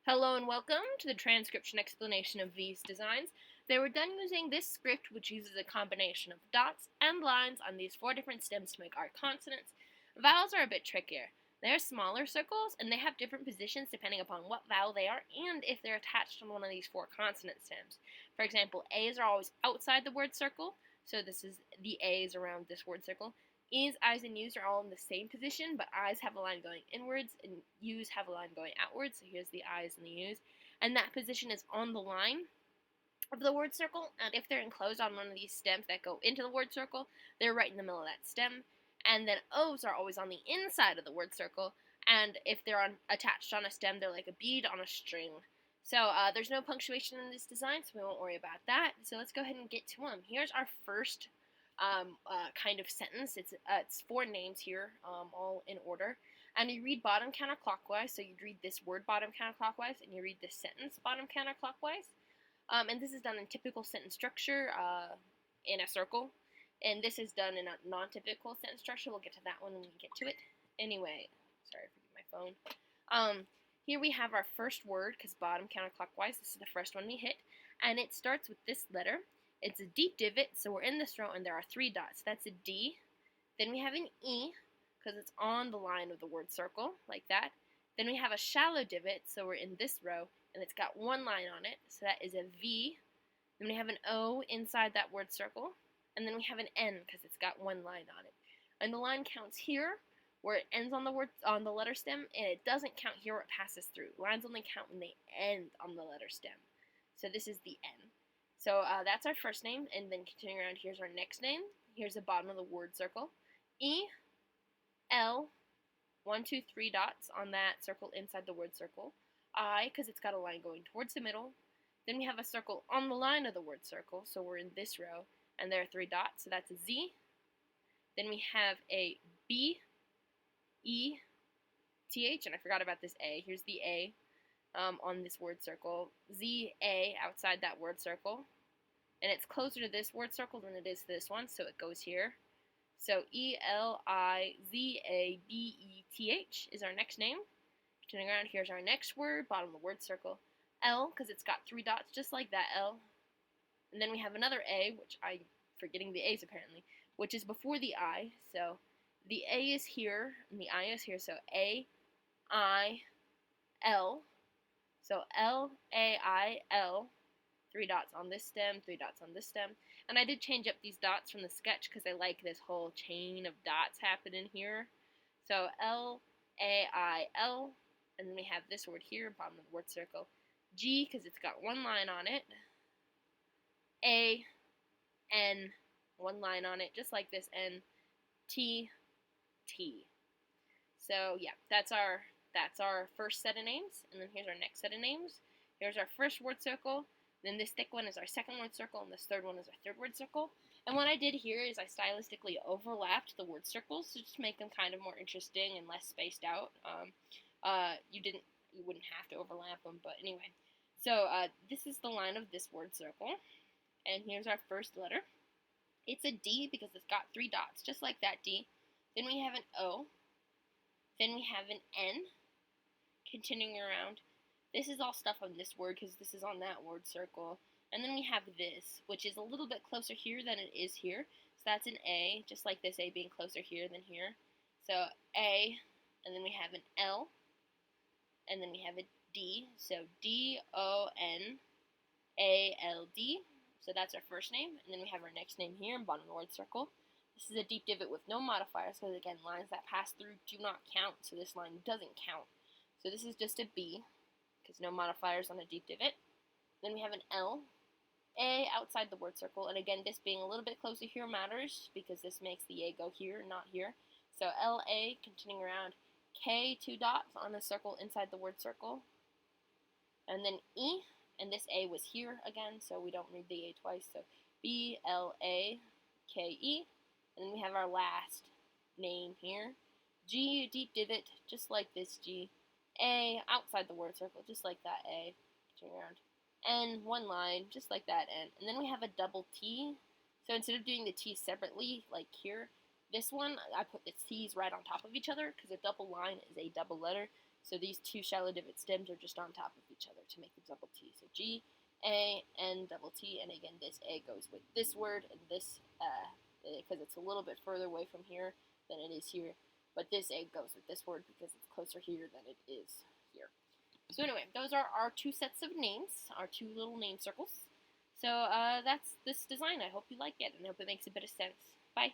Hello and welcome to the transcription explanation of these designs. They were done using this script, which uses a combination of dots and lines on these four different stems to make our consonants. Vowels are a bit trickier. They're smaller circles, and they have different positions depending upon what vowel they are and if they're attached on one of these four consonant stems. For example, A's are always outside the word circle, so this is the A's around this word circle. E's, I's, and U's are all in the same position, but I's have a line going inwards and U's have a line going outwards. So here's the I's and the U's. And that position is on the line of the word circle. And if they're enclosed on one of these stems that go into the word circle, they're right in the middle of that stem. And then O's are always on the inside of the word circle. And if they're attached on a stem, they're like a bead on a string. So there's no punctuation in this design, so we won't worry about that. So let's go ahead and get to them. Here's our first kind of sentence. It's four names here, all in order. And you read bottom counterclockwise, so you'd read this word bottom counterclockwise, and you read this sentence bottom counterclockwise. And this is done in typical sentence structure in a circle. And this is done in a non-typical sentence structure. We'll get to that one when we get to it. Anyway, sorry for my phone. Here we have our first word, because bottom counterclockwise, this is the first one we hit. And it starts with this letter. It's a deep divot, so we're in this row, and there are three dots. That's a D. Then we have an E, because it's on the line of the word circle, like that. Then we have a shallow divot, so we're in this row, and it's got one line on it, so that is a V. Then we have an O inside that word circle, and then we have an N, because it's got one line on it. And the line counts here, where it ends on the letter stem, and it doesn't count here where it passes through. Lines only count when they end on the letter stem. So this is the N. So that's our first name, and then continuing around, here's our next name. Here's the bottom of the word circle. E, L, 1, 2, 3 dots on that circle inside the word circle. I, because it's got a line going towards the middle. Then we have a circle on the line of the word circle, so we're in this row, and there are 3 dots, so that's a Z. Then we have a B, E, T, H, and I forgot about this A. Here's the A on this word circle. Z, A outside that word circle. And it's closer to this word circle than it is to this one, so it goes here. So E-L-I-Z-A-B-E-T-H is our next name. Turning around, here's our next word, bottom of the word circle. L, because it's got 3 dots, just like that L. And then we have another A, which I'm forgetting the A's apparently, which is before the I. So the A is here, and the I is here, so A-I-L. So L-A-I-L. 3 dots on this stem, 3 dots on this stem. And I did change up these dots from the sketch because I like this whole chain of dots happening here. So L-A-I-L, and then we have this word here, bottom of the word circle. G, because it's got one line on it. A-N, one line on it, just like this N. T-T. So yeah, that's our first set of names, and then here's our next set of names. Here's our first word circle. Then this thick one is our second word circle, and this third one is our third word circle. And what I did here is I stylistically overlapped the word circles to just make them kind of more interesting and less spaced out. You wouldn't have to overlap them, but anyway. So this is the line of this word circle, and here's our first letter. It's a D because it's got 3 dots, just like that D. Then we have an O. Then we have an N. Continuing around. This is all stuff on this word because this is on that word circle. And then we have this, which is a little bit closer here than it is here. So that's an A, just like this A being closer here than here. So A, and then we have an L, and then we have a D. So D-O-N-A-L-D. So that's our first name. And then we have our next name here, bottom of the word circle. This is a deep divot with no modifiers because, again, lines that pass through do not count. So this line doesn't count. So this is just a B, because no modifiers on a deep divot. Then we have an L, A outside the word circle, and again, this being a little bit closer here matters, because this makes the A go here, not here. So L-A, continuing around, K, 2 dots on a circle inside the word circle. And then E, and this A was here again, so we don't read the A twice, so B-L-A-K-E. And then we have our last name here. G, deep divot, just like this G. A, outside the word circle, just like that A, turn around. N, one line, just like that N. And then we have a double T. So instead of doing the T separately, like here, this one, I put the T's right on top of each other, because a double line is a double letter. So these two shallow divot stems are just on top of each other to make a double T. So G, A, N, double T, and again, this A goes with this word, and this, because it's a little bit further away from here than it is here, but this A goes with this word because it's closer here than it is here. So anyway, those are our two sets of names, our two little name circles. So that's this design. I hope you like it, and I hope it makes a bit of sense. Bye.